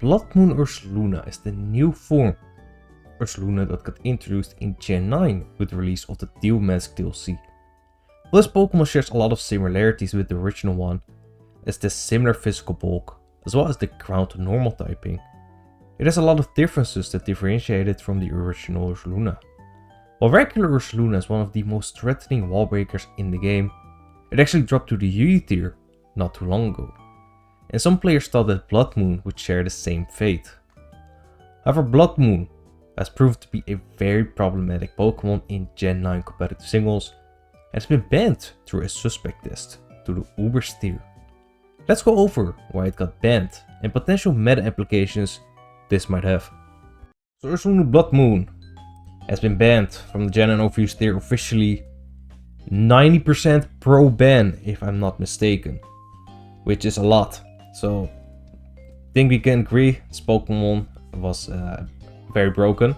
Bloodmoon Ursaluna is the new form Ursaluna that got introduced in Gen 9 with the release of the Teal Mask DLC. While this Pokemon shares a lot of similarities with the original one, as the similar physical bulk, as well as the ground to normal typing, it has a lot of differences that differentiate it from the original Ursaluna. While regular Ursaluna is one of the most threatening wallbreakers in the game, it actually dropped to the UE tier not too long ago, and some players thought that Bloodmoon would share the same fate. However, Bloodmoon has proved to be a very problematic Pokemon in Gen 9 competitive singles, and has been banned through a suspect test to the Uber tier. Let's go over why it got banned and potential meta implications this might have. So Ursaluna Bloodmoon has been banned from the Gen 9 Overuse tier officially 90% pro ban, if I'm not mistaken, which is a lot. So I think we can agree this Pokemon was very broken.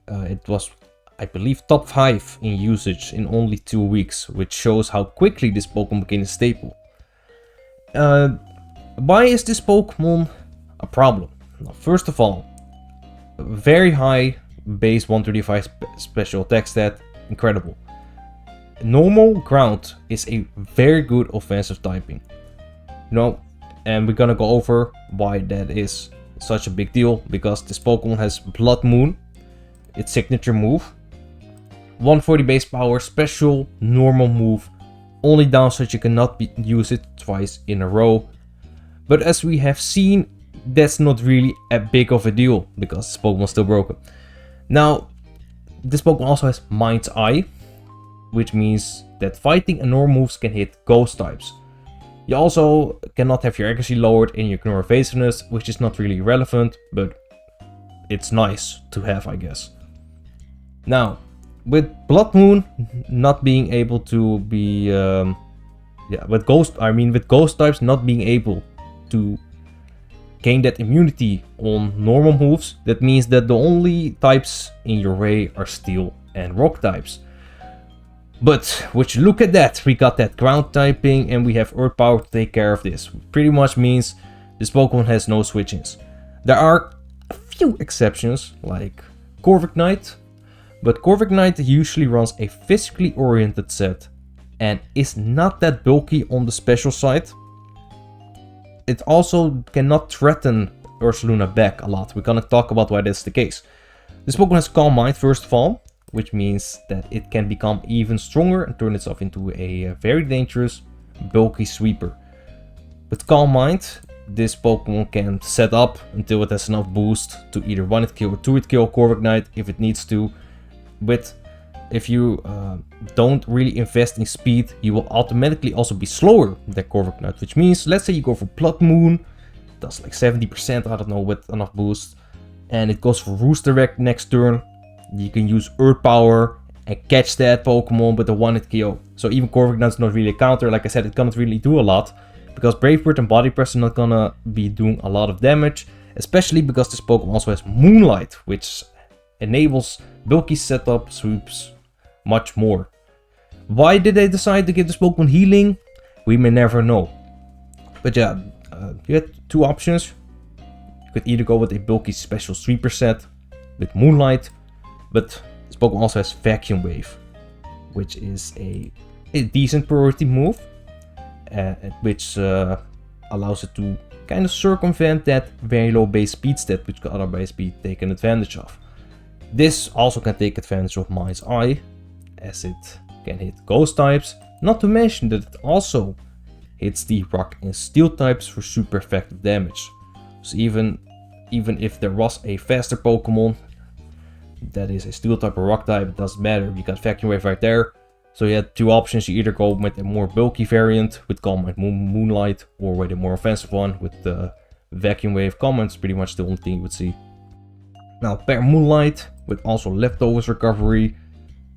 It was, I believe, top 5 in usage in only 2 weeks, which shows how quickly this Pokemon became a staple. Why is this Pokemon a problem? Now, first of all, very high base 135 special attack stat, incredible. Normal ground is a very good offensive typing. And we're gonna go over why that is such a big deal, because this Pokemon has Bloodmoon, its signature move, 140 base power, special normal move. Only downside, you cannot use it twice in a row. But as we have seen, that's not really a big of a deal, because this Pokemon is still broken. Now, this Pokemon also has Mind's Eye, which means that fighting and normal moves can hit ghost types. You also cannot have your accuracy lowered and your ignore evasiveness, which is not really relevant, but it's nice to have, I guess. Now, with Bloodmoon not being able to be, with ghost types not being able to gain that immunity on normal moves, that means that the only types in your way are steel and rock types. But would you look at that, we got that ground typing and we have earth power to take care of this. Pretty much means this Pokemon has no switch-ins. There are a few exceptions, like Corviknight, but Corviknight usually runs a physically oriented set and is not that bulky on the special side. It also cannot threaten Ursaluna back a lot. We're gonna talk about why that's the case. This Pokemon has Calm Mind, first of all, which means that it can become even stronger and turn itself into a very dangerous, bulky sweeper. With Calm Mind, this Pokemon can set up until it has enough boost to either 1-hit kill or 2-hit kill Corviknight if it needs to. But if you don't really invest in speed, you will automatically also be slower than Corviknight, which means, let's say you go for Bloodmoon, does like 70%, I don't know, with enough boost, and it goes for Roost Direct next turn. You can use Earth Power and catch that Pokemon with a 1-hit KO. So even Corviknight's not really a counter. Like I said, it cannot really do a lot, because Brave Bird and Body Press are not gonna be doing a lot of damage, especially because this Pokemon also has Moonlight, which enables bulky setup, sweeps, much more. Why did they decide to give this Pokemon healing? We may never know. But yeah, you had two options. You could either go with a bulky special sweeper set with Moonlight, but this Pokemon also has Vacuum Wave, which is a decent priority move, which allows it to kind of circumvent that very low base speed stat, which could otherwise be taken advantage of. This also can take advantage of Mind's Eye, as it can hit ghost types, not to mention that it also hits the rock and steel types for super effective damage. So even if there was a faster Pokemon that is a steel type or rock type, it doesn't matter, you got Vacuum Wave right there. So you had two options: you either go with a more bulky variant with Calm Mind Moonlight, or with a more offensive one with the Vacuum Wave. Calm Mind's pretty much the only thing you would see. Now pair Moonlight with also Leftovers recovery,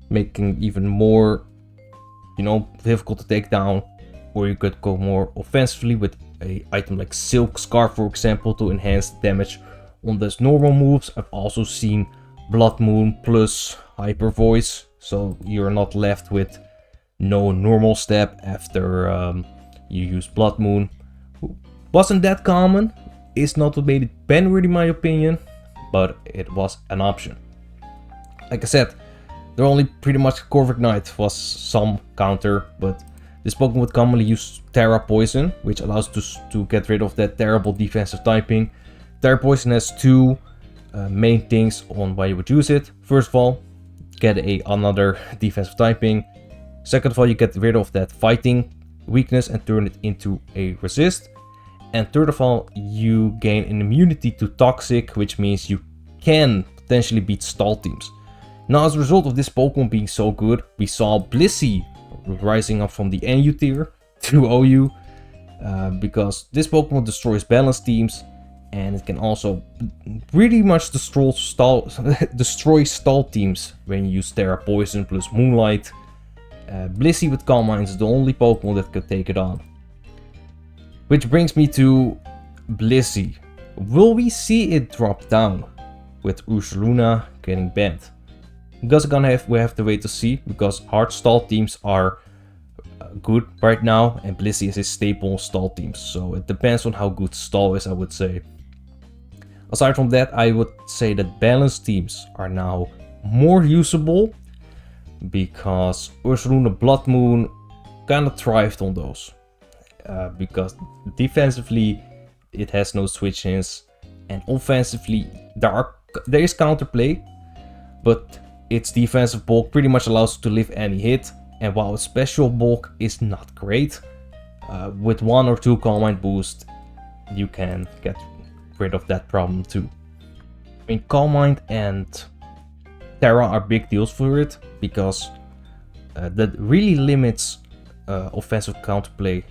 making even more, difficult to take down. Or you could go more offensively with a item like Silk Scarf, for example, to enhance the damage on those normal moves. I've also seen Bloodmoon plus Hyper Voice, so you're not left with no normal step after you use Bloodmoon. Wasn't that common is not what made it ban-worthy in my opinion, but it was an option. Like I said, the only pretty much Corvic Knight was some counter, but this Pokemon would commonly use Terra Poison, which allows to get rid of that terrible defensive typing. Terra Poison has two main things on why you would use it. First of all, get another defensive typing. Second of all, you get rid of that fighting weakness and turn it into a resist. And third of all, you gain an immunity to Toxic, which means you can potentially beat stall teams. Now, as a result of this Pokemon being so good, we saw Blissey rising up from the NU tier to OU, because this Pokemon destroys balance teams, and it can also pretty much destroy stall teams when you use Terra Poison plus Moonlight. Blissey with Calm Mind is the only Pokemon that could take it on. Which brings me to Blissey. Will we see it drop down with Ursaluna getting banned? Because we have to wait to see, because hard stall teams are good right now, and Blissey is a staple stall team, so it depends on how good stall is, I would say. Aside from that, I would say that balanced teams are now more usable, because Ursaluna Bloodmoon kind of thrived on those. Because defensively it has no switch-ins, and offensively there is counterplay, but its defensive bulk pretty much allows it to live any hit, and while its special bulk is not great, with 1 or 2 Calm Mind boost you can get rid of that problem too. I mean, Calm Mind and Terra are big deals for it, because that really limits offensive counterplay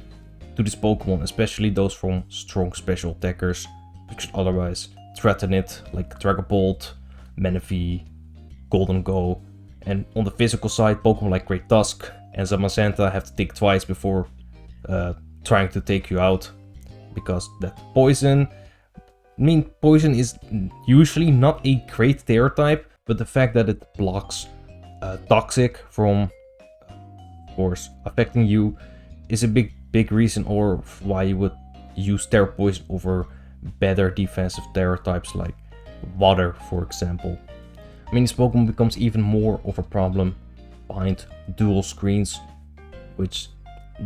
to this Pokemon, especially those from strong special attackers, which otherwise threaten it, like Dragapult, Manaphy, Golden Go. And on the physical side, Pokemon like Great Tusk and Zamazenta have to think twice before trying to take you out, because that poison, poison is usually not a great Terror type, but the fact that it blocks Toxic from, of course, affecting you is a big reason or why you would use Terra Poison over better defensive Terror types like Water, for example. I mean, this Pokemon becomes even more of a problem behind dual screens, which,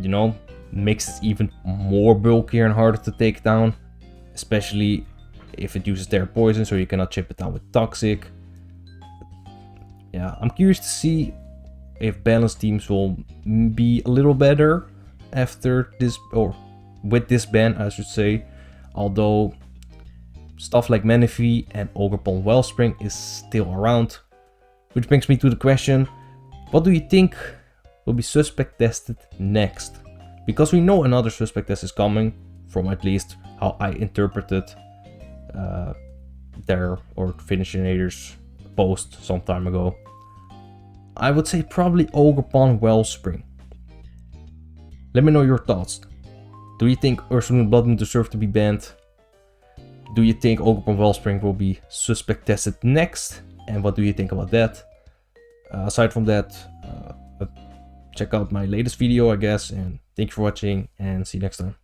you know, makes it even more bulkier and harder to take down, especially if it uses Terra Poison, so you cannot chip it down with Toxic. Yeah, I'm curious to see if balanced teams will be a little better after this, or with this ban, I should say. Although stuff like Manaphy and Ogerpon Wellspring is still around. Which brings me to the question, what do you think will be suspect tested next? Because we know another suspect test is coming, from at least how I interpreted their or Finishinator's post some time ago. I would say probably Ogerpon Wellspring. Let me know your thoughts. Do you think Ursaluna Bloodmoon deserves to be banned? Do you think Ogerpon Wellspring will be suspect tested next? And what do you think about that? Aside from that, check out my latest video, I guess. And thank you for watching, and see you next time.